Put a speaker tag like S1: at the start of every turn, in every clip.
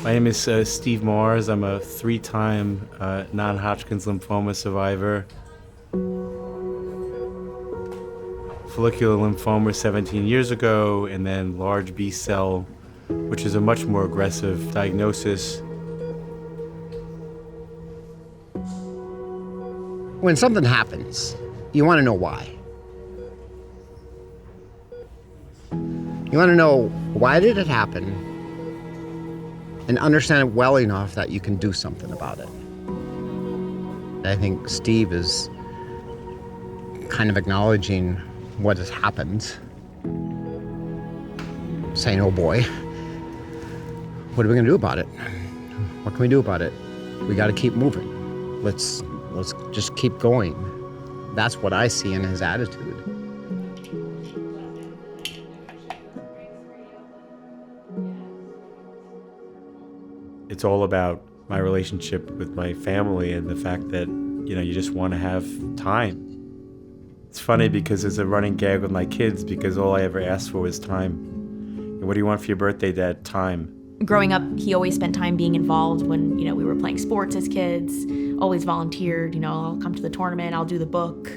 S1: My name is Steve Mars. I'm a 3-time non-Hodgkins lymphoma survivor. Follicular lymphoma 17 years ago, and then large B-cell, which is a much more aggressive diagnosis.
S2: When something happens, you want to know why. You want to know, why did it happen? And understand it well enough that you can do something about it. I think Steve is kind of acknowledging what has happened, saying, oh boy, what are we gonna do about it? What can we do about it? We gotta keep moving. Let's just keep going. That's what I see in his attitude.
S1: It's all about my relationship with my family and the fact that, you just want to have time. It's funny because there's a running gag with my kids because all I ever asked for was time. And what do you want for your birthday, Dad? Time.
S3: Growing up, he always spent time being involved when, we were playing sports as kids, always volunteered, I'll come to the tournament, I'll do the book.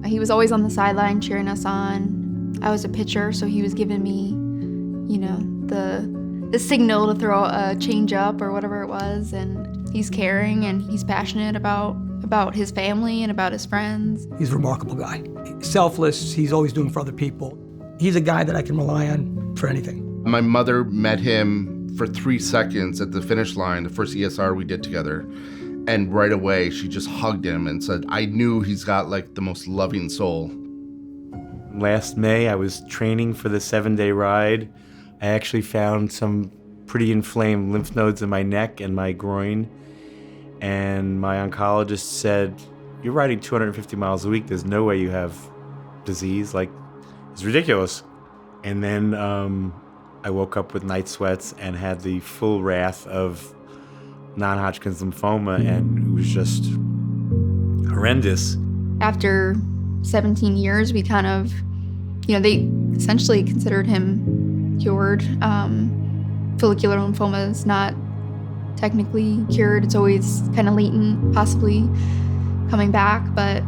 S4: He was always on the sideline cheering us on. I was a pitcher, so he was giving me, the signal to throw a change up or whatever it was, and he's caring and he's passionate about his family and about his friends.
S5: He's a remarkable guy. Selfless, he's always doing for other people. He's a guy that I can rely on for anything.
S6: My mother met him for 3 seconds at the finish line, the first ESR we did together, and right away she just hugged him and said, I knew he's got the most loving soul.
S1: Last May, I was training for the 7-day ride. I actually found some pretty inflamed lymph nodes in my neck and my groin. And my oncologist said, you're riding 250 miles a week. There's no way you have disease. It's ridiculous. And then I woke up with night sweats and had the full wrath of non-Hodgkin's lymphoma, and it was just horrendous.
S4: After 17 years, we kind of, they essentially considered him cured. Follicular lymphoma is not technically cured. It's always kind of latent, possibly coming back, but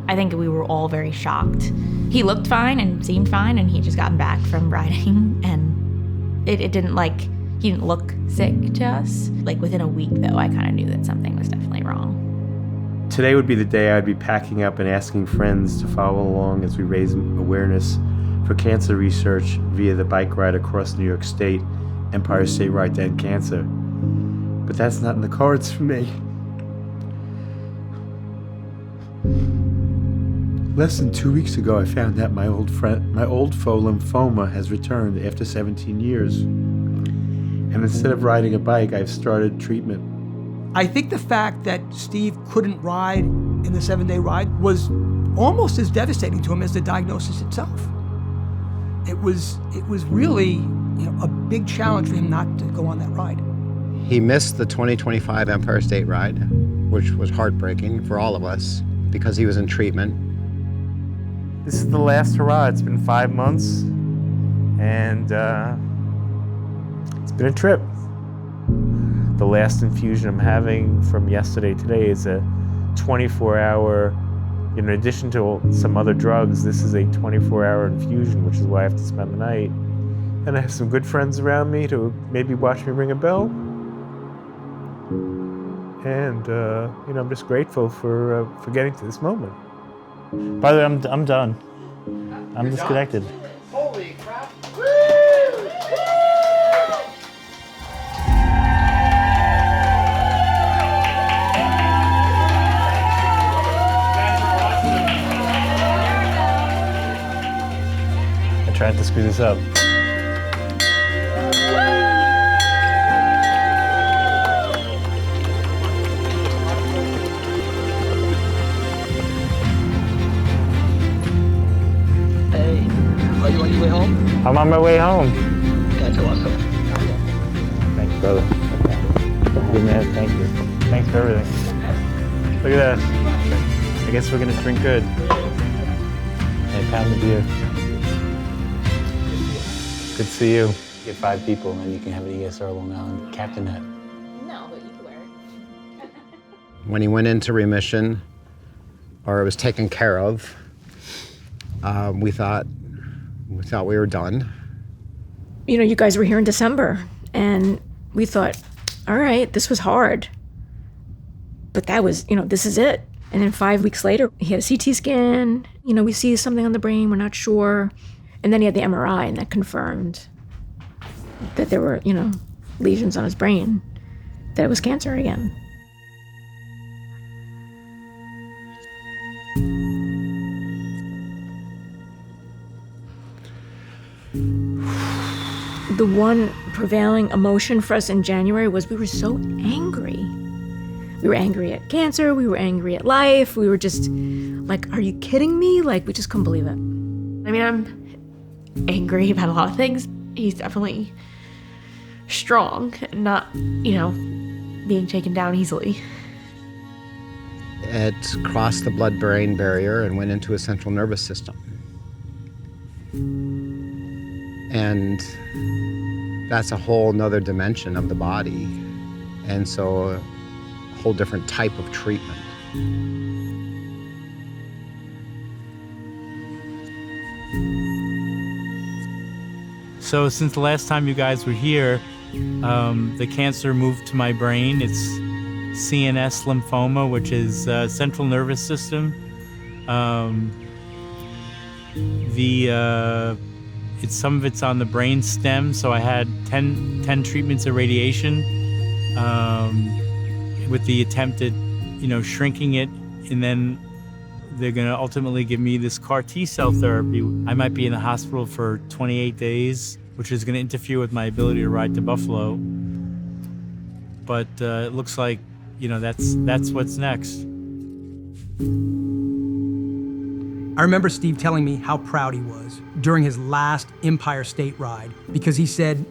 S3: I think we were all very shocked. He looked fine and seemed fine, and he had just gotten back from riding, and it didn't he didn't look sick to us. Within a week, though, I kind of knew that something was definitely wrong.
S1: Today would be the day I'd be packing up and asking friends to follow along as we raise awareness for cancer research via the bike ride across New York State, Empire State Ride to End Cancer. But that's not in the cards for me. Less than 2 weeks ago, I found that my old foe lymphoma has returned after 17 years. And instead of riding a bike, I've started treatment.
S5: I think the fact that Steve couldn't ride in the 7-day ride was almost as devastating to him as the diagnosis itself. It was really a big challenge for him not to go on that ride.
S2: He missed the 2025 Empire State Ride, which was heartbreaking for all of us because he was in treatment.
S1: This is the last hurrah. It's been 5 months, and it's been a trip. The last infusion I'm having from yesterday today is a 24-hour, in addition to some other drugs, this is a 24-hour infusion, which is why I have to spend the night. And I have some good friends around me to maybe watch me ring a bell. And, I'm just grateful for getting to this moment. By the way, I'm done. I'm disconnected.
S2: Holy crap!
S1: I tried to screw this up.
S5: Are you on your way home?
S1: I'm on my way home.
S5: That's awesome.
S1: Thank you, brother. Good man, thank you. Thanks for everything. Look at that. I guess we're gonna drink good. pound of beer. Good to see you. Get 5 people and you can have an ESR Long Island captain hat.
S3: No, but you can wear it.
S2: When he went into remission, or it was taken care of, we thought we were done.
S7: You know, you guys were here in December, and we thought, all right, this was hard. But that was, this is it. And then 5 weeks later, he had a CT scan. We see something on the brain, we're not sure. And then he had the MRI, and that confirmed that there were, lesions on his brain, that it was cancer again. The one prevailing emotion for us in January was we were so angry. We were angry at cancer, we were angry at life, we were just like, are you kidding me? Like, we just couldn't believe it.
S3: I mean, I'm angry about a lot of things. He's definitely strong, not, being taken down easily.
S2: It crossed the blood-brain barrier and went into his central nervous system. And that's a whole nother dimension of the body. And so a whole different type of treatment.
S8: So since the last time you guys were here, the cancer moved to my brain. It's CNS lymphoma, which is central nervous system. Some of it's on the brain stem, so I had 10 treatments of radiation with the attempt at, shrinking it, and then they're going to ultimately give me this CAR T-cell therapy. I might be in the hospital for 28 days, which is going to interfere with my ability to ride to Buffalo. But it looks like, that's what's next.
S5: I remember Steve telling me how proud he was during his last Empire State ride, because he said,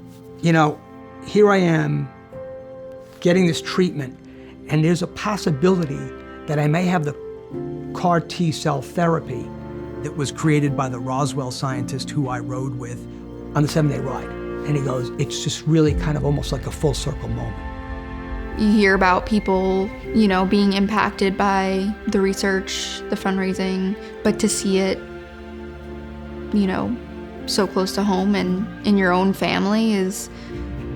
S5: here I am getting this treatment, and there's a possibility that I may have the CAR T-cell therapy that was created by the Roswell scientist who I rode with on the 7-day ride. And he goes, it's just really kind of almost like a full circle moment.
S4: You hear about people, being impacted by the research, the fundraising, but to see it, so close to home and in your own family is,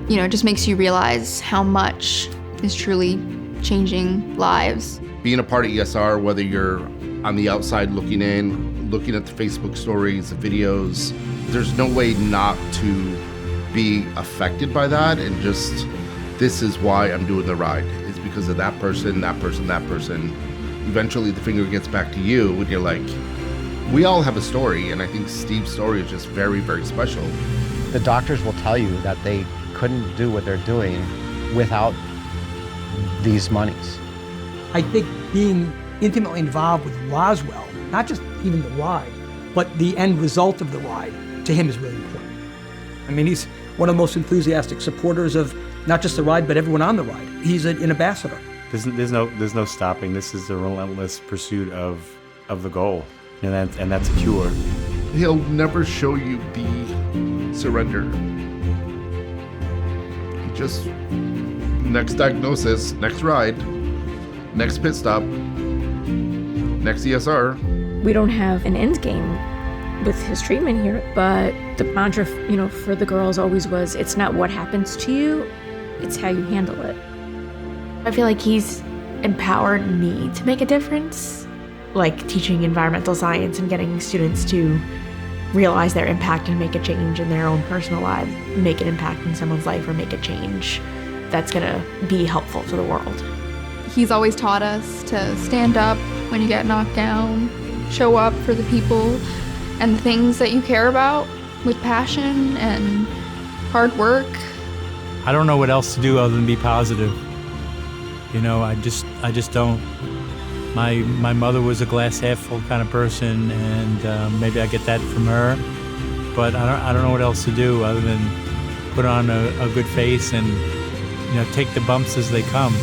S4: just makes you realize how much is truly changing lives.
S6: Being a part of ESR, whether you're on the outside looking in, looking at the Facebook stories, the videos, there's no way not to be affected by that. And just, this is why I'm doing the ride. It's because of that person, that person, that person. Eventually the finger gets back to you and you're like, we all have a story. And I think Steve's story is just very, very special.
S2: The doctors will tell you that they couldn't do what they're doing without these monies.
S5: I think being intimately involved with Roswell, not just even the ride, but the end result of the ride, to him is really important. I mean, he's one of the most enthusiastic supporters of not just the ride, but everyone on the ride. He's an ambassador.
S1: There's no stopping. This is the relentless pursuit of the goal, and that's a cure.
S6: He'll never show you the surrender. He just, next diagnosis, next ride, next pit stop, next ESR.
S7: We don't have an end game with his treatment here, but the mantra, for the girls always was, it's not what happens to you, it's how you handle it.
S3: I feel like he's empowered me to make a difference, like teaching environmental science and getting students to realize their impact and make a change in their own personal lives, make an impact in someone's life or make a change that's gonna be helpful to the world.
S4: He's always taught us to stand up when you get knocked down, show up for the people and the things that you care about with passion and hard work.
S8: I don't know what else to do other than be positive. I just don't. My mother was a glass half full kind of person, and maybe I get that from her. But I don't know what else to do other than put on a good face and take the bumps as they come.